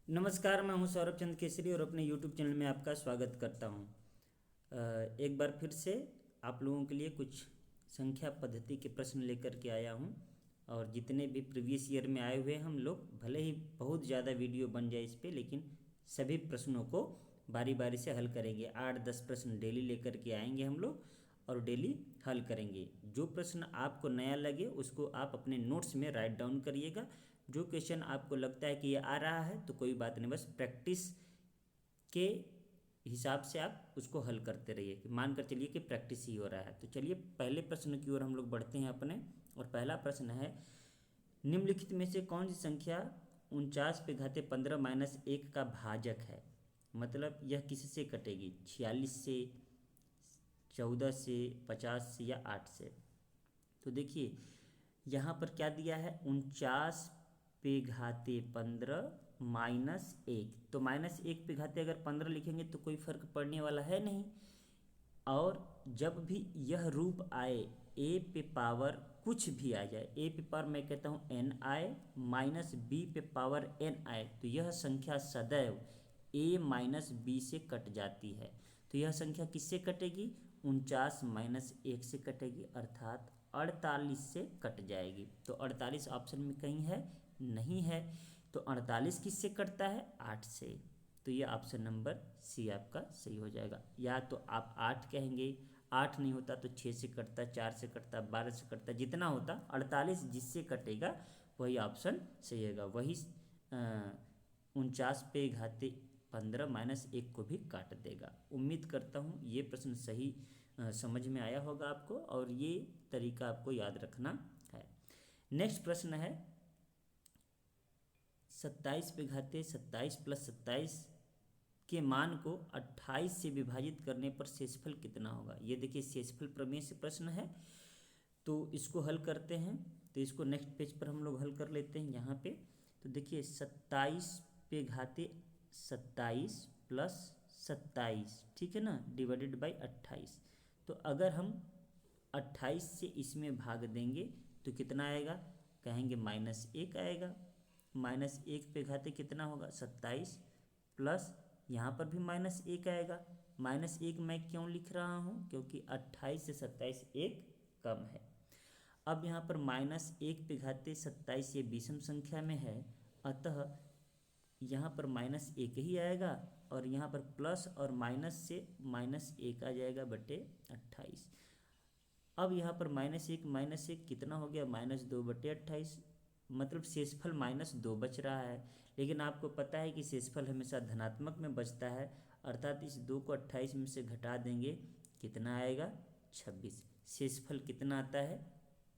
नमस्कार, मैं हूं सौरभ चंद्र केसरी और अपने YouTube चैनल में आपका स्वागत करता हूं। एक बार फिर से आप लोगों के लिए कुछ संख्या पद्धति के प्रश्न लेकर के आया हूं। और जितने भी प्रीवियस ईयर में आए हुए हम लोग, भले ही बहुत ज़्यादा वीडियो बन जाए इस पे, लेकिन सभी प्रश्नों को बारी बारी से हल करेंगे। 8-10 प्रश्न डेली लेकर के आएंगे हम लोग और डेली हल करेंगे। जो प्रश्न आपको नया लगे उसको आप अपने नोट्स में राइट डाउन करिएगा। जो क्वेश्चन आपको लगता है कि ये आ रहा है तो कोई बात नहीं, बस प्रैक्टिस के हिसाब से आप उसको हल करते रहिए। कि मान कर चलिए कि प्रैक्टिस ही हो रहा है। तो चलिए पहले प्रश्न की ओर हम लोग बढ़ते हैं अपने। और पहला प्रश्न है, निम्नलिखित में से कौन सी संख्या 49/15 - 1 का भाजक है। मतलब यह किससे कटेगी, 46 से, 14 से, 50 से या 8 से। तो देखिए यहाँ पर क्या दिया है, 49/15 - 1। तो -1 पे घाते अगर 15 लिखेंगे तो कोई फर्क पड़ने वाला है नहीं। और जब भी यह रूप आए, ए पे पावर कुछ भी आ जाए, ए पे पावर मैं कहता हूँ n आए, माइनस बी पे पावर n आए, तो यह संख्या सदैव a माइनस बी से कट जाती है। तो यह संख्या किससे कटेगी, 49 - 1 से कटेगी, अर्थात 48 से कट जाएगी। तो 48 ऑप्शन में कहीं है, नहीं है। तो 48 किससे कटता है, 8 से। तो ये ऑप्शन नंबर सी आपका सही हो जाएगा। या तो आप 8 कहेंगे, 8 नहीं होता तो 6 से कटता, 4 से कटता, 12 से कटता, जितना होता, 48 जिससे कटेगा वही ऑप्शन सही होगा। वही 49/15 - 1 को भी काट देगा। उम्मीद करता हूँ ये प्रश्न सही समझ में आया होगा आपको, और ये तरीका आपको याद रखना है। नेक्स्ट प्रश्न है, 27/27 + 27 के मान को 28 से विभाजित करने पर शेषफल कितना होगा। ये देखिए शेषफल प्रमेय से प्रश्न है, तो इसको हल करते हैं। तो इसको नेक्स्ट पेज पर हम लोग हल कर लेते हैं यहाँ पे। तो देखिए 27/27 + 27, ठीक है ना, डिवाइडेड बाई 28। तो अगर हम 28 से इसमें भाग देंगे तो कितना आएगा, कहेंगे -1 आएगा। -1 पे घाते कितना होगा, 27, प्लस यहाँ पर भी -1 आएगा। -1 मैं क्यों लिख रहा हूँ, क्योंकि 28 से 27 एक कम है। अब यहाँ पर -1 पे घाते 27 ये विषम संख्या में है, अतः यहाँ पर -1 ही आएगा, और यहाँ पर प्लस और माइनस से -1 आ जाएगा बटे 28। अब यहाँ पर -1 कितना हो गया, -2/28। मतलब शेषफल -2 बच रहा है। लेकिन आपको पता है कि शेषफल हमेशा धनात्मक में बचता है, अर्थात इस 2 को 28 में से घटा देंगे, कितना आएगा, 26। शेषफल कितना आता है,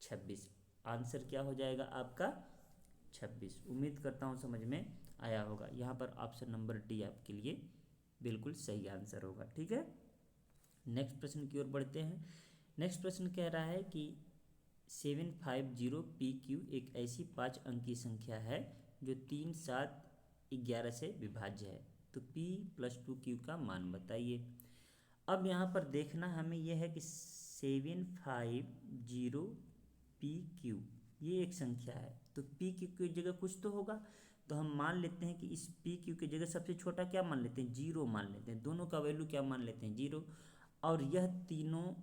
26। आंसर क्या हो जाएगा आपका, 26। उम्मीद करता हूँ समझ में आया होगा। यहाँ पर ऑप्शन नंबर डी आपके लिए बिल्कुल सही आंसर होगा। ठीक है, नेक्स्ट प्रश्न की ओर बढ़ते हैं। नेक्स्ट प्रश्न कह रहा है कि 750PQ एक ऐसी 5 अंक की संख्या है जो 3, 7, 11 से विभाज्य है। तो P + 2Q का मान बताइए। अब यहाँ पर देखना हमें यह है कि 750PQ ये एक संख्या है, तो PQ की जगह कुछ तो होगा। तो हम मान लेते हैं कि इस PQ की जगह सबसे छोटा क्या मान लेते हैं, 0 मान लेते हैं। दोनों का वैल्यू क्या मान लेते हैं, 0। और यह तीनों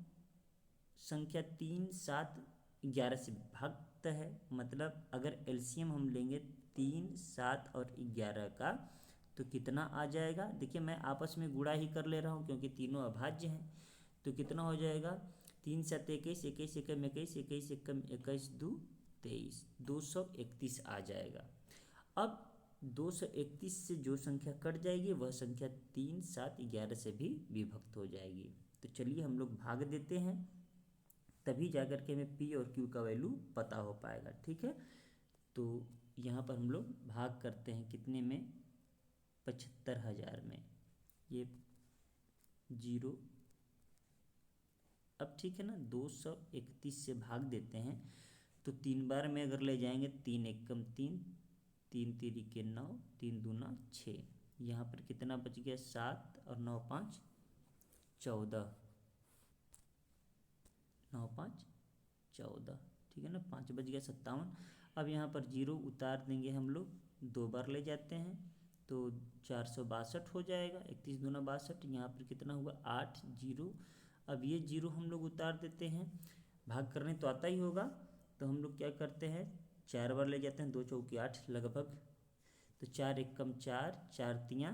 संख्या 3, 7, 11 से विभक्त है। मतलब अगर एलसीएम हम लेंगे 3, 7 और 11 का, तो कितना आ जाएगा। देखिए मैं आपस में गुणा ही कर ले रहा हूँ क्योंकि तीनों अभाज्य हैं। तो कितना हो जाएगा, 3, 7, 21, 21, 1, 21, 21, 1, 21, 2, 23, 231 आ जाएगा। अब 231 से जो संख्या कट जाएगी वह संख्या 3, 7, 11 से भी विभक्त हो जाएगी। तो चलिए हम लोग भाग देते हैं, तभी जाकर के हमें P और Q का वैल्यू पता हो पाएगा। ठीक है, तो यहाँ पर हम लोग भाग करते हैं कितने में, 75,000 में। ये 0, अब ठीक है ना, 231 से भाग देते हैं तो 3 बार में अगर ले जाएंगे, 3 एकम 3, 3 तिरिके 9, 3 दूना 6। यहाँ पर कितना बच गया, 7 और 9 5 14, 9 5 14, ठीक है ना, 5 बच गया 57। अब यहाँ पर 0 उतार देंगे हम लोग, 2 बार ले जाते हैं तो 462 हो जाएगा। 31 दूना 62, यहाँ पर कितना हुआ 8 जीरो। अब ये जीरो हम लोग उतार देते हैं, भाग करने तो आता ही होगा, तो हम लोग क्या करते हैं 4 बार ले जाते हैं, 2 चौकी 8 लगभग, तो 4 एकम 4, 4 तियाँ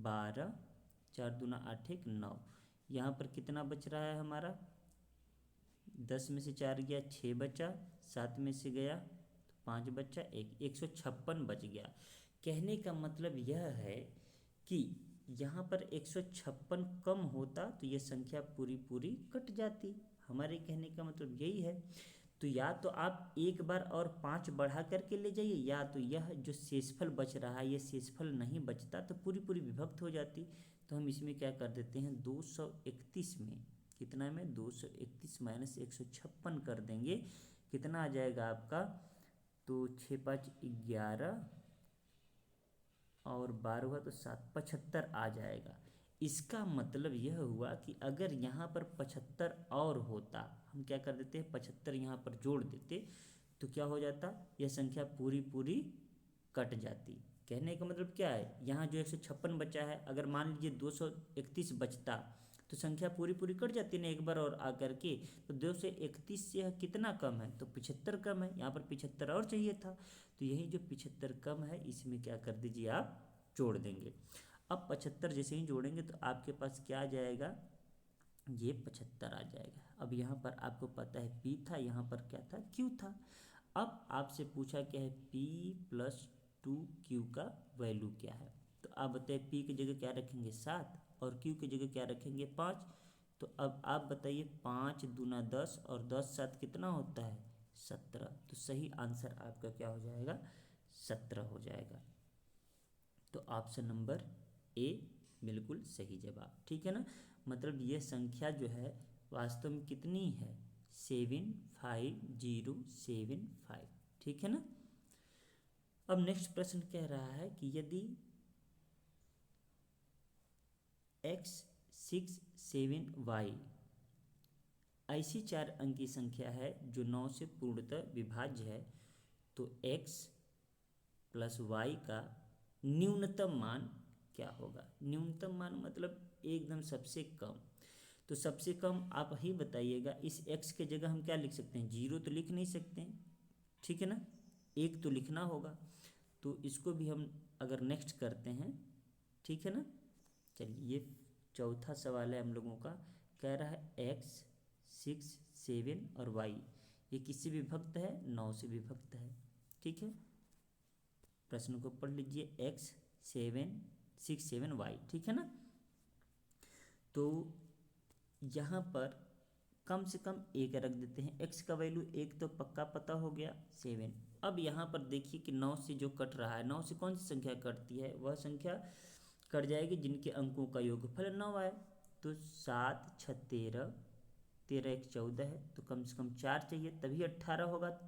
12, 4 दूना 8 एक 9। यहाँ पर कितना बच रहा है हमारा, 10 में से 4 गया 6 बचा, 7 में से गया तो 5 बचा, 156 बच गया। कहने का मतलब यह है कि यहाँ पर 156 कम होता तो ये संख्या पूरी पूरी कट जाती। हमारे कहने का मतलब यही है। तो या तो आप एक बार और 5 बढ़ा करके ले जाइए, या तो यह जो शेषफल बच रहा है ये शेषफल नहीं बचता तो पूरी पूरी विभक्त हो जाती। तो हम इसमें क्या कर देते हैं 231 में, कितना में 231 माइनस 156 कर देंगे, कितना आ जाएगा आपका, तो 6 5 11 और 12 हुआ तो 7 75 आ जाएगा। इसका मतलब यह हुआ कि अगर यहाँ पर 75 और होता, हम क्या कर देते हैं 75 यहाँ पर जोड़ देते, तो क्या हो जाता, यह संख्या पूरी पूरी कट जाती। कहने का मतलब क्या है, यहाँ जो 156 बचा है, अगर मान लीजिए 231 बचता तो संख्या पूरी पूरी कट जाती ना एक बार और आकर के, तो 231 से यह कितना कम है, तो 75 कम है, यहाँ पर 75 और चाहिए था, तो यही जो 75 कम है इसमें क्या कर दीजिए आप जोड़ देंगे। अब 75 जैसे ही जोड़ेंगे तो आपके पास क्या आ जाएगा, ये 75 आ जाएगा। अब यहाँ पर आपको पता है P था, यहाँ पर क्या था Q था। अब आपसे पूछा क्या है P प्लस 2Q का वैल्यू क्या है, तो आप बताइए P की जगह क्या रखेंगे 7 और Q की जगह क्या रखेंगे 5। तो अब आप बताइए 5 दूना 10 और 10 7 कितना होता है 17। तो सही आंसर आपका क्या हो जाएगा 17 हो जाएगा। तो ऑप्शन नंबर ए बिल्कुल सही जवाब, ठीक है ना। मतलब ये संख्या जो है वास्तव में कितनी है 75075, ठीक है ना। अब नेक्स्ट प्रश्न कह रहा है कि यदि x 6 7 y ऐसी 4 अंक की संख्या है जो 9 से पूर्णतः विभाज्य है, तो x प्लस y का न्यूनतम मान क्या होगा। न्यूनतम मान मतलब एकदम सबसे कम, तो सबसे कम आप ही बताइएगा। इस x के जगह हम क्या लिख सकते हैं, 0 तो लिख नहीं सकते हैं, ठीक है ना, 1 तो लिखना होगा। तो इसको भी हम अगर नेक्स्ट करते हैं, ठीक है ना। चलिए ये चौथा सवाल है हम लोगों का, कह रहा है x 6 7 और y ये किससे विभक्त है 9 से विभक्त है, ठीक है। प्रश्न को पढ़ लीजिए x 6 7 y, ठीक है ना। तो यहाँ पर कम से कम एक रख देते हैं, x का वैल्यू 1 तो पक्का पता हो गया 7। अब यहाँ पर देखिए कि 9 से जो कट रहा है, 9 से कौन सी संख्या कटती है, वह संख्या कट जाएगी जिनके अंकों का योगफल 9 आए। तो 7 6 13, 13 1 14 है, तो कम से कम 4 चाहिए तभी 18 होगा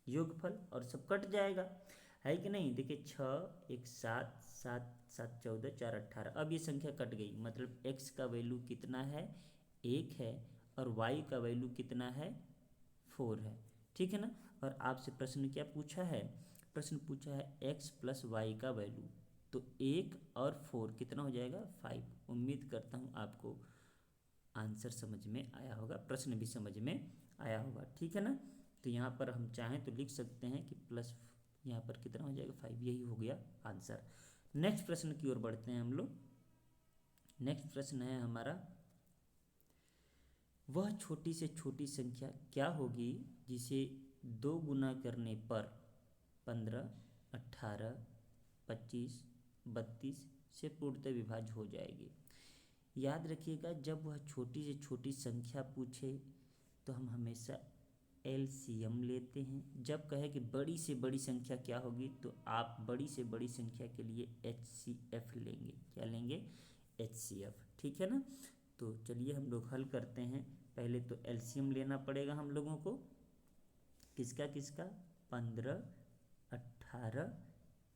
योगफल, और सब कट जाएगा, है कि नहीं। देखिए 6 1 7 7 7 14 4 18, अब ये संख्या कट गई, मतलब x का वैल्यू कितना है 1 है और y का वैल्यू कितना है 4 है, ठीक है ना। और आपसे प्रश्न क्या पूछा है, प्रश्न पूछा है x प्लस वाई का वैल्यू, तो 1 और 4 कितना हो जाएगा 5। उम्मीद करता हूँ आपको आंसर समझ में आया होगा, प्रश्न भी समझ में आया होगा, ठीक है ना। तो यहाँ पर हम चाहें तो लिख सकते हैं कि प्लस यहाँ पर कितना हो जाएगा 5, यही हो गया आंसर। नेक्स्ट प्रश्न की ओर बढ़ते हैं हम लोग। नेक्स्ट प्रश्न है हमारा, वह छोटी से छोटी संख्या क्या होगी जिसे 2 गुना करने पर 15 18 25 32 से पूर्णतः विभाज्य हो जाएगी। याद रखिएगा जब वह छोटी से छोटी संख्या पूछे तो हम हमेशा एलसीएम लेते हैं। जब कहे कि बड़ी से बड़ी संख्या क्या होगी तो आप बड़ी से बड़ी संख्या के लिए एचसीएफ लेंगे। क्या लेंगे एचसीएफ, ठीक है ना। तो चलिए हम लोग हल करते हैं। पहले तो एलसीएम लेना पड़ेगा हम लोगों को, किसका किसका 15 18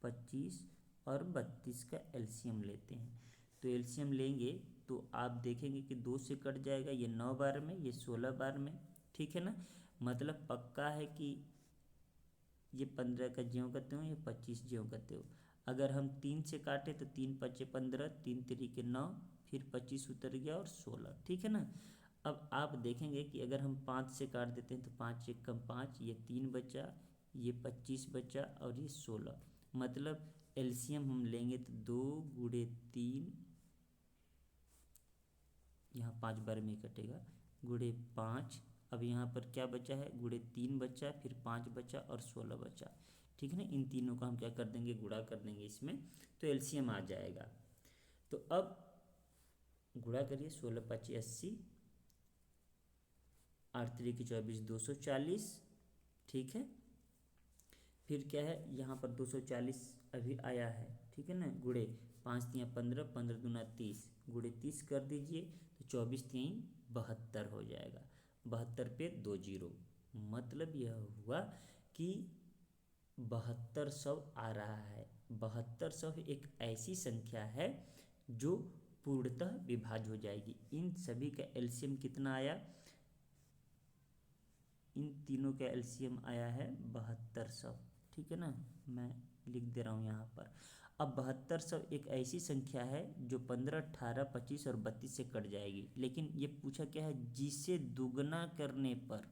25 और 32 का एलसीएम लेते हैं। तो एलसीएम लेंगे तो आप देखेंगे कि 2 से कट जाएगा, ये 9 बार में, ये 16 बार में, ठीक है ना। मतलब पक्का है कि ये 15 का ज्यों करते हो, ये 25 ज्यों करते हो। अगर हम 3 से काटे तो 3 पचे 15, 3 तिरिके 9, फिर 25 उतर गया और 16, ठीक है ना। अब आप देखेंगे कि अगर हम 5 से काट देते हैं तो 5 एक कम 5, ये 3 बचा, ये 25 बचा और ये 16, मतलब एलसीएम हम लेंगे तो 2 गुणे 3, यहाँ 5 बार में ही कटेगा, गुणे 5, अब यहाँ पर क्या बचा है, गुणे 3 बचा, फिर 5 बचा और 16 बचा, ठीक है ना। इन तीनों का हम क्या कर देंगे, गुणा कर देंगे इसमें, तो एलसीएम आ जाएगा। तो अब गुणा करिए, 16 पचे 80, 8 तिरिके 24, 240, ठीक है। फिर क्या है, यहाँ पर 240 अभी आया है, ठीक है ना, गुणे 5 तियाँ 15, 15 दूना 30, गुणे 30 कर दीजिए तो 24 तियाँ 72 हो जाएगा, 72 पे 2 जीरो, मतलब यह हुआ कि 7200 आ रहा है। 7200 एक ऐसी संख्या है जो पूर्णतः विभाज्य हो जाएगी। इन सभी का एलसीएम कितना आया, इन तीनों का एलसीएम आया है 7200, ठीक है ना, मैं लिख दे रहा हूँ यहाँ पर। अब 7200 एक ऐसी संख्या है जो 15, 18, 25 और 32 से कट जाएगी, लेकिन ये पूछा क्या है, जिसे दुगना करने पर,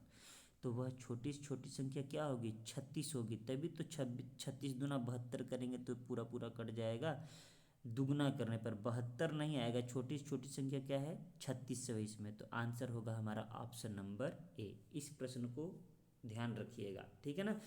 तो वह छोटी से छोटी संख्या क्या होगी, 36 होगी, तभी तो 36 दूना 72 करेंगे तो पूरा पूरा कट जाएगा। दुगना करने पर 72 नहीं आएगा, छोटी से छोटी संख्या क्या है, 36 है इसमें, तो आंसर होगा हमारा ऑप्शन नंबर ए। इस प्रश्न को ध्यान रखिएगा, ठीक है ना।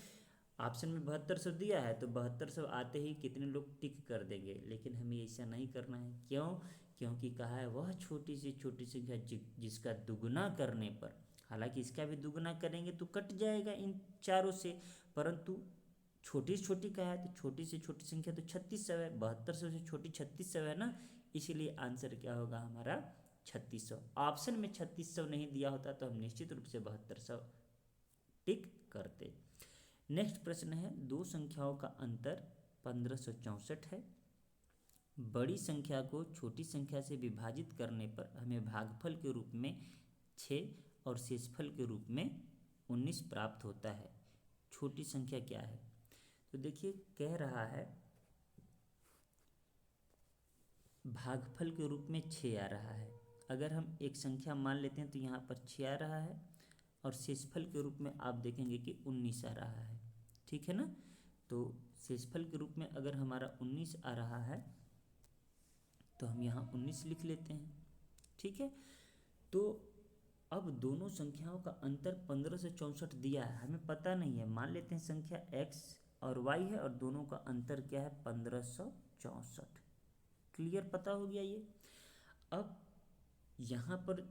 ऑप्शन में 7200 दिया है तो 7200 आते ही कितने लोग टिक कर देंगे, लेकिन हमें ऐसा नहीं करना है। क्यों, क्योंकि कहा है वह छोटी से छोटी संख्या जिसका दुगना करने पर, हालांकि इसका भी दुगना करेंगे तो कट जाएगा इन चारों से, परंतु छोटी से छोटी का है तो छोटी से छोटी संख्या तो 3600 है, 7200 से छोटी 3600 है ना, इसीलिए आंसर क्या होगा हमारा 3600। ऑप्शन में 3600 नहीं दिया होता तो हम निश्चित रूप से 7200 टिक करते। नेक्स्ट प्रश्न है, दो संख्याओं का अंतर 1564 है। बड़ी संख्या को छोटी संख्या से विभाजित करने पर हमें भागफल के रूप में 6 और शेषफल के रूप में 19 प्राप्त होता है। छोटी संख्या क्या है, तो देखिए कह रहा है भागफल के रूप में 6 आ रहा है। अगर हम एक संख्या मान लेते हैं तो यहाँ पर 6 आ रहा है, और शेषफल के रूप में आप देखेंगे कि 19 आ रहा है, ठीक है ना। तो शेषफल के रूप में अगर हमारा 19 आ रहा है तो हम यहाँ 19 लिख लेते हैं, ठीक है। तो अब दोनों संख्याओं का अंतर 1564 दिया है, हमें पता नहीं है, मान लेते हैं संख्या x और y है और दोनों का अंतर क्या है 1564। क्लियर, पता हो गया ये। अब यहाँ पर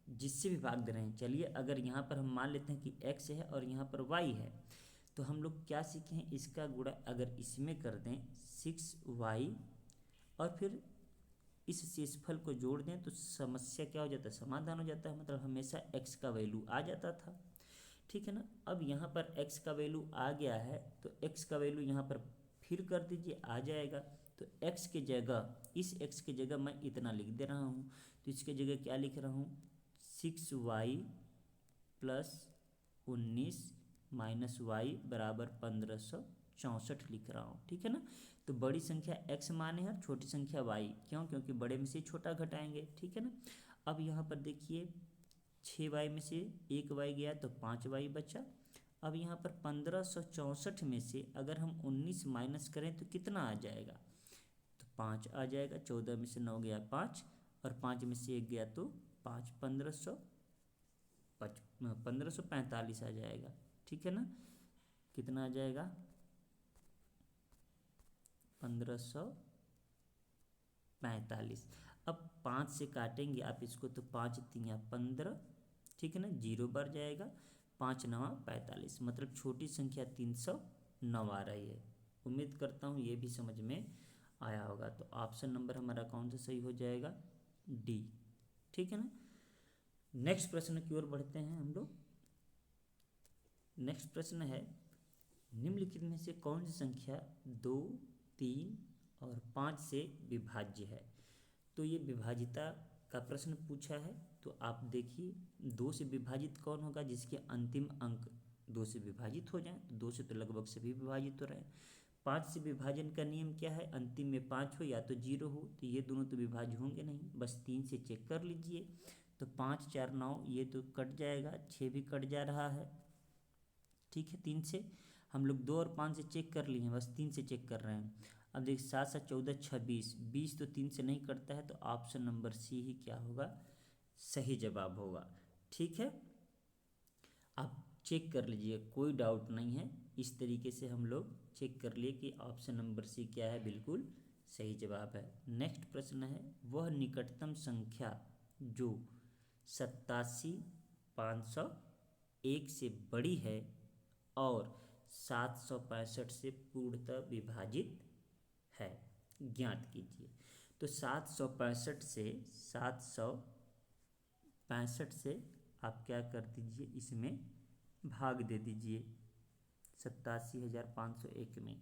जिससे भी भाग दे रहे हैं, चलिए अगर यहाँ पर हम मान लेते हैं कि x है और यहाँ पर y है, तो हम लोग क्या सीखे हैं, इसका गुणा अगर इसमें कर दें 6y और फिर इस शेषफल को जोड़ दें तो समस्या क्या हो जाता है, समाधान हो जाता है, मतलब हमेशा x का वैल्यू आ जाता था, ठीक है ना। अब यहाँ पर x का वैल्यू आ गया है तो x का वैल्यू यहाँ पर फिर कर दीजिए, आ जाएगा। तो x के जगह, इस x के जगह मैं इतना लिख दे रहा हूँ, तो इसके जगह क्या लिख रहा हूँ, 6y प्लस 19 माइनस वाई बराबर 1564 लिख रहा हूँ, ठीक है ना। तो बड़ी संख्या x माने हैं और छोटी संख्या y, क्यों, क्योंकि बड़े में से छोटा घटाएंगे, ठीक है ना। अब यहाँ पर देखिए 6y में से 1y गया तो 5y बचा। अब यहाँ पर 1564 में से अगर हम 19 माइनस करें तो कितना आ जाएगा, तो 5 आ जाएगा। 14 में से 9 गया 5 और 5 में से 1 गया तो 5, 1545 आ जाएगा, ठीक है ना। कितना आ जाएगा, 1545। अब 5 से काटेंगे आप इसको तो 5 तियाँ 15, ठीक है ना, 0 बढ़ जाएगा, 5 नवा 45, मतलब छोटी संख्या 309 आ रही है। उम्मीद करता हूँ ये भी समझ में आया होगा। तो ऑप्शन नंबर हमारा कौन सा सही हो जाएगा, डी, ठीक है ना। नेक्स्ट प्रश्न की ओर बढ़ते हैं हम लोग। नेक्स्ट प्रश्न है, निम्नलिखित में से कौन सी संख्या 2, 3 और 5 से विभाज्य है। तो ये विभाजिता का प्रश्न पूछा है, तो आप देखिए 2 से विभाजित कौन होगा, जिसके अंतिम अंक 2 से विभाजित हो जाएं, तो 2 से तो लगभग सभी विभाजित हो रहे हैं। 5 से विभाजन का नियम क्या है, अंतिम में 5 हो या तो 0 हो, तो ये दोनों तो विभाज्य होंगे नहीं, बस 3 से चेक कर लीजिए। तो 5 4 9 ये तो कट जाएगा, 6 भी कट जा रहा है, ठीक है। 3 से हम लोग 2 और 5 से चेक कर लिए हैं, बस 3 से चेक कर रहे हैं। अब देखिए 7 7 14 26, 20 तो 3 से नहीं कटता है, तो ऑप्शन नंबर सी ही क्या होगा, सही जवाब होगा, ठीक है। आप चेक कर लीजिए, कोई डाउट नहीं है, इस तरीके से हम लोग चेक कर लिए कि ऑप्शन नंबर सी क्या है, बिल्कुल सही जवाब है। नेक्स्ट प्रश्न है, वह निकटतम संख्या जो 87,501 से बड़ी है और 765 से पूर्णतः विभाजित है, ज्ञात कीजिए। तो 765 से आप क्या कर दीजिए, इसमें भाग दे दीजिए 87,501 में।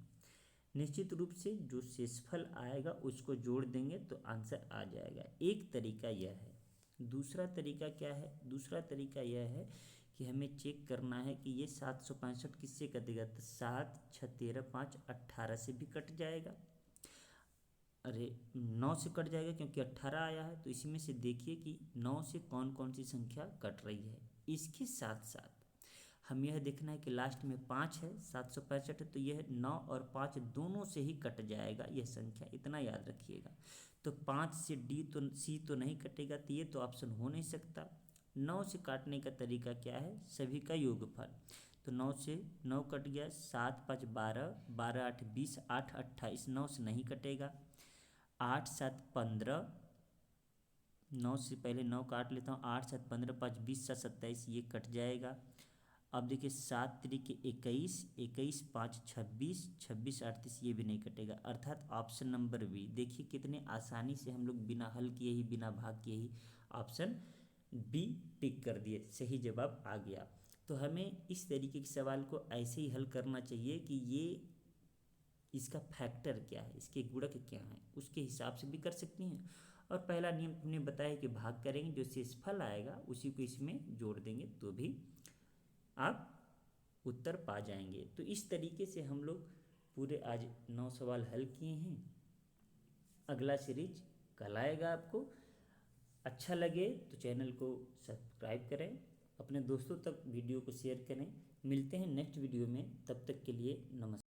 निश्चित रूप से जो शेषफल आएगा उसको जोड़ देंगे तो आंसर आ जाएगा। एक तरीका यह है। दूसरा तरीका क्या है, दूसरा तरीका यह है कि हमें चेक करना है कि ये 765 किससे कटेगा, तो 7 6 13 5 18 से भी कट जाएगा, अरे 9 से कट जाएगा क्योंकि 18 आया है। तो इसमें से देखिए कि 9 से कौन कौन सी संख्या कट रही है। इसके साथ साथ हम यह देखना है कि लास्ट में 5 है, 765 है, तो यह 9 और 5 दोनों से ही कट जाएगा यह संख्या, इतना याद रखिएगा। तो 5 से सी तो नहीं कटेगा, तो ये तो ऑप्शन हो नहीं सकता। 9 से काटने का तरीका क्या है, सभी का योगफल। तो 9 से 9 कट गया, 7 5 12, 12 8 20, 8 28, 9 से नहीं कटेगा। 8 7 15, 9 से पहले 9 काट लेता हूँ, 8 7 15 5 20 7 27, ये कट जाएगा। अब देखिए 7 तरीके 21, 21 5 26, 26 38, ये भी नहीं कटेगा, अर्थात ऑप्शन नंबर बी। देखिए कितने आसानी से हम लोग बिना हल किए ही, बिना भाग किए ही ऑप्शन बी टिक कर दिए, सही जवाब आ गया। तो हमें इस तरीके के सवाल को ऐसे ही हल करना चाहिए कि ये इसका फैक्टर क्या है, इसके गुणक क्या हैं, उसके हिसाब से भी कर सकती हैं। और पहला नियम हमने बताया कि भाग करेंगे, जो शेषफल आएगा उसी को इसमें जोड़ देंगे तो भी आप उत्तर पा जाएंगे। तो इस तरीके से हम लोग पूरे आज 9 सवाल हल किए हैं। अगला सीरीज कल आएगा। आपको अच्छा लगे तो चैनल को सब्सक्राइब करें, अपने दोस्तों तक वीडियो को शेयर करें। मिलते हैं नेक्स्ट वीडियो में, तब तक के लिए नमस्कार।